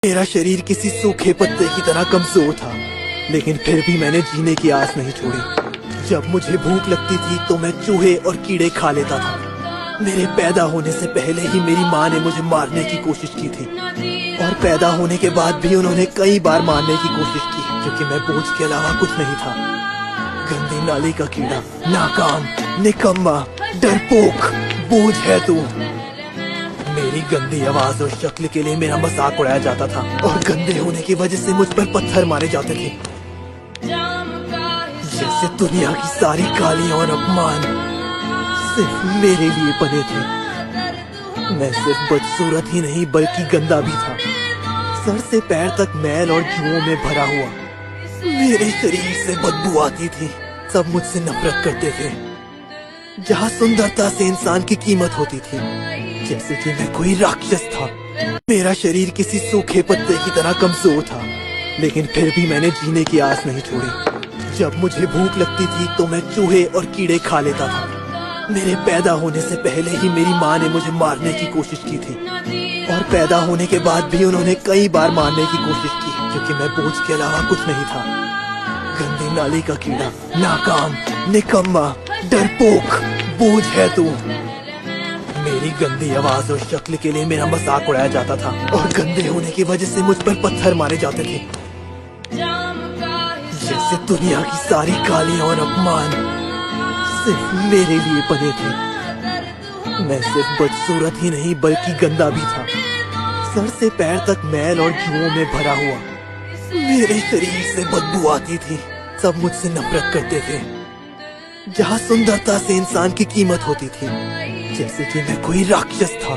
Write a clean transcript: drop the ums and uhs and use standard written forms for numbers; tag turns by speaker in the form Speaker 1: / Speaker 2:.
Speaker 1: मेरा शरीर किसी सूखे पत्ते की तरह कमजोर था, लेकिन फिर भी मैंने जीने की आस नहीं छोड़ी। जब मुझे भूख लगती थी तो मैं चूहे और कीड़े खा लेता था। मेरे पैदा होने से पहले ही मेरी माँ ने मुझे मारने की कोशिश की थी, और पैदा होने के बाद भी उन्होंने कई बार मारने की कोशिश की, क्योंकि मैं बोझ के अलावा कुछ नहीं था। गंदी नाली का कीड़ा, नाकाम, निकम्मा, डरपोक, बोझ है तू। मेरी गंदी आवाज और शक्ल के लिए मेरा मजाक उड़ाया जाता था, और गंदे होने की वजह से मुझ पर पत्थर मारे जाते थे। जैसे दुनिया की सारी गालियां और अपमान सिर्फ मेरे लिए बने थे। मैं सिर्फ बदसूरत ही नहीं बल्कि गंदा भी था, सर से पैर तक मैल और जुओं में भरा हुआ। मेरे शरीर से बदबू आती थी, सब मुझसे नफरत करते थे। जहाँ सुंदरता से इंसान की कीमत होती थी, जैसे कि मैं कोई राक्षस था। मेरा शरीर किसी सूखे पत्ते की तरह कमजोर था, लेकिन फिर भी मैंने जीने की आस नहीं छोड़ी। जब मुझे भूख लगती थी तो मैं चूहे और कीड़े खा लेता था। मेरे पैदा होने से पहले ही मेरी माँ ने मुझे मारने की कोशिश की थी, और पैदा होने के बाद भी उन्होंने कई बार मारने की कोशिश की, क्योंकि मैं बोझ के अलावा कुछ नहीं था। गंदी नाली का कीड़ा, नाकाम, निकम्मा, डरपोक, बोझ है तू। मेरी गंदी आवाज और शक्ल के लिए मेरा मजाक उड़ाया जाता था, और गंदे होने की वजह से मुझ पर पत्थर मारे जाते थे। जैसे दुनिया की सारी गालियां और अपमान सिर्फ मेरे लिए बने थे। मैं सिर्फ बदसूरत ही नहीं बल्कि गंदा भी था, सर से पैर तक मैल और जुओं में भरा हुआ। मेरे शरीर से बदबू आती थी, सब मुझसे नफरत करते थे। जहाँ सुंदरता से इंसान की कीमत होती थी, जैसे कि मैं कोई राक्षस था।